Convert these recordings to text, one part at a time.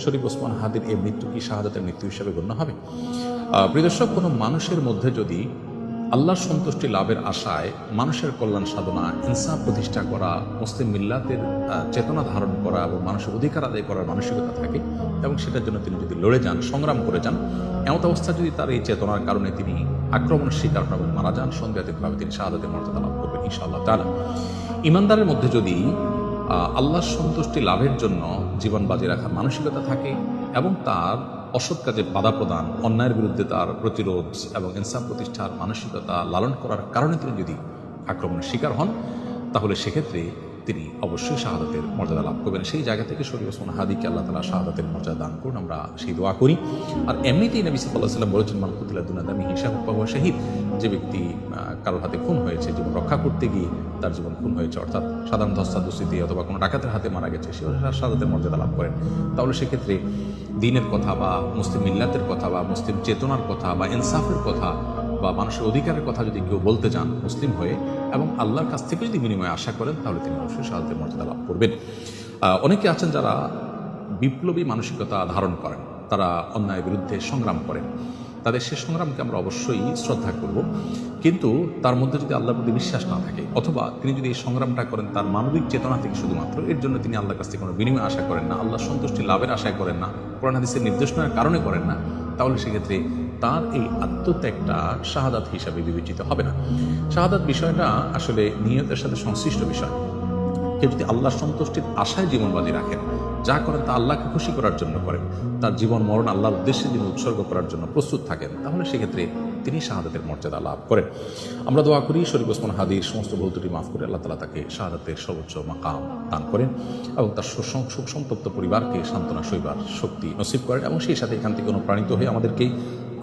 শরীফ ওসমান হাদির এই মৃত্যু কি শাহাদাতের মৃত্যু হিসাবে গণ্য হবে? প্রিয় দর্শক, কোনো মানুষের মধ্যে যদি আল্লাহর সন্তুষ্টি লাভের আশায় মানুষের কল্যাণ সাধনা, ইনসাফ প্রতিষ্ঠা করা, মুসলিম মিল্লাতের চেতনা ধারণ করা এবং মানুষের অধিকার আদায় করার মানসিকতা থাকে এবং সেটার জন্য তিনি যদি লড়ে যান, সংগ্রাম করে যান, এমন অবস্থা যদি তার এই চেতনার কারণে তিনি আক্রমণের শিকার হন এবং মারা যান, সন্দেহাতীতভাবে তিনি শাহাদাতের মর্যাদা লাভ করবেন ইনশাআল্লাহ তাআলা। ইমানদারের মধ্যে যদি আল্লাহর সন্তুষ্টি লাভের জন্য জীবন বাজি রাখার মানসিকতা থাকে এবং তার অসৎ কাজে বাধা প্রদান, অন্যায়ের বিরুদ্ধে তার প্রতিরোধ এবং ইনসাফ প্রতিষ্ঠার মানসিকতা লালন করার কারণে তিনি যদি আক্রমণের শিকার হন, তাহলে সেক্ষেত্রে তিনি অবশ্যই শাহাদাতের মর্যাদা লাভ করবেন। সেই জায়গা থেকে শরীফ ওসমান হাদিকে আল্লাহ তাআলা শাহাদাতের মর্যাদা দান করুন, আমরা সেই দোয়া করি। আর এমনিতেই নবী সাল্লাল্লাহু আলাইহি ওয়াসাল্লাম বলেছেন, মান কুতিলা দুনা দামিহি শাহাদাতুহু শাহীদ, যে ব্যক্তি কারোর হাতে খুন হয়েছে, জীবন রক্ষা করতে গিয়ে তার জীবন খুন হয়েছে, অর্থাৎ সাধারণ ধস্তাধস্তিতে অথবা কোনো ডাকাতের হাতে মারা গেছে, সে শাহাদাতের মর্যাদা লাভ করেন। তাহলে সেক্ষেত্রে দ্বীনের কথা বা মুসলিম মিল্লাতের কথা বা মুসলিম চেতনার কথা বা ইনসাফের কথা বা মানুষের অধিকারের কথা যদি কেউ বলতে চান মুসলিম হয়ে এবং আল্লাহর কাছ থেকে যদি বিনিময়ে আশা করেন, তাহলে তিনি অবশ্যই শাহাদাতের মর্যাদা লাভ করবেন। অনেকে আছেন যারা বিপ্লবী মানসিকতা ধারণ করেন, তারা অন্যায়ের বিরুদ্ধে সংগ্রাম করেন, তাদের সে সংগ্রামকে আমরা অবশ্যই শ্রদ্ধা করব, কিন্তু তার মধ্যে যদি আল্লাহর প্রতি বিশ্বাস না থাকে অথবা তিনি যদি এই সংগ্রামটা করেন তার মানবিক চেতনা থেকে শুধুমাত্র, এর জন্য তিনি আল্লাহর কাছ থেকে কোনো বিনিময় আশা করেন না, আল্লাহর সন্তুষ্টি লাভের আশায় করেন না, কোরআন হাদিসের নির্দেশনার কারণে করেন না, তাহলে সেক্ষেত্রে তার এই আত্মত্যাগটা শাহাদাত হিসাবে বিবেচিত হবে না। শাহাদাত বিষয়টা আসলে নিয়তের সাথে সংশ্লিষ্ট বিষয়। কেউ যদি আল্লাহর সন্তুষ্টির আশায় জীবন বাজি রাখেন, যা করেন তা আল্লাহকে খুশি করার জন্য করেন, তার জীবন মরণ আল্লাহর উদ্দেশ্যে যিনি উৎসর্গ করার জন্য প্রস্তুত থাকেন, তাহলে সেক্ষেত্রে তিনি শাহাদাতের মর্যাদা লাভ করেন। আমরা দোয়া করি শরীফ ওসমান হাদির সমস্ত ভুল ত্রুটি মাফ করে আল্লাহ তাআলা তাকে শাহাদাতের সর্বোচ্চ মাকাম দান করেন এবং তার সুখ সন্তপ্ত পরিবারকে সান্ত্বনা সইবার শক্তি নসিব করেন এবং সেই সাথে এখান থেকে অনুপ্রাণিত হয়ে আমাদেরকে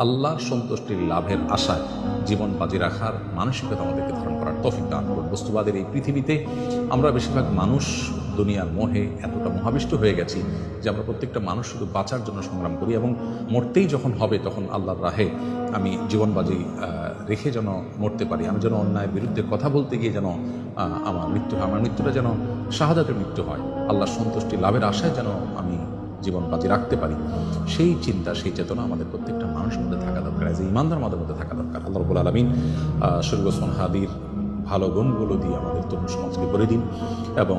আল্লাহর সন্তুষ্টির লাভের আশায় জীবন বাজি রাখার মানসিকতা আমাদেরকে ধারণ করার তৌফিক দান করুন। বস্তুবাদের এই পৃথিবীতে আমরা বেশিরভাগ মানুষ দুনিয়ার মোহে এতটা মোহাবিষ্ট হয়ে গেছি যে আমরা প্রত্যেকটা মানুষ শুধু বাঁচার জন্য সংগ্রাম করি এবং মরতেই যখন হবে তখন আল্লাহর রাহে আমি জীবন বাজি রেখে যেন মরতে পারি, আমি যেন অন্যায়ের বিরুদ্ধে কথা বলতে গিয়ে যেন আমার মৃত্যু হয়, আমার মৃত্যুটা যেন শাহাদাতের মৃত্যু হয়, আল্লাহর সন্তুষ্টি লাভের আশায় যেন আমি জীবন বাজি রাখতে পারি, সেই চিন্তা সেই চেতনা আমাদের প্রত্যেকটা মানুষের মধ্যে থাকা দরকার, যে ইমানদার আমাদের মধ্যে থাকা দরকার। আল্লাহ রাব্বুল আলামিন শরীফ ওসমান হাদির ভালো গুণগুলো দিয়ে আমাদের তরুণ সমাজকে গড়ে দিন এবং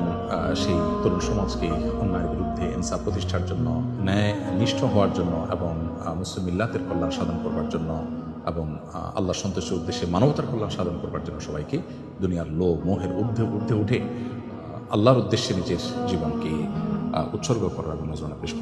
সেই তরুণ সমাজকে অন্যায়ের বিরুদ্ধে ইনসাফ প্রতিষ্ঠার জন্য, ন্যায় নিষ্ঠ হওয়ার জন্য এবং মুসলিম মিল্লাতের কল্যাণ সাধন করবার জন্য এবং আল্লাহর সন্তুষ্টির উদ্দেশ্যে মানবতার কল্যাণ সাধন করবার জন্য সবাইকে দুনিয়ার লোভ মোহের ঊর্ধ্বে উঠে আল্লাহর উদ্দেশ্যে নিজের জীবনকে উৎসর্গ করার এবং নজরানা পেশ করা।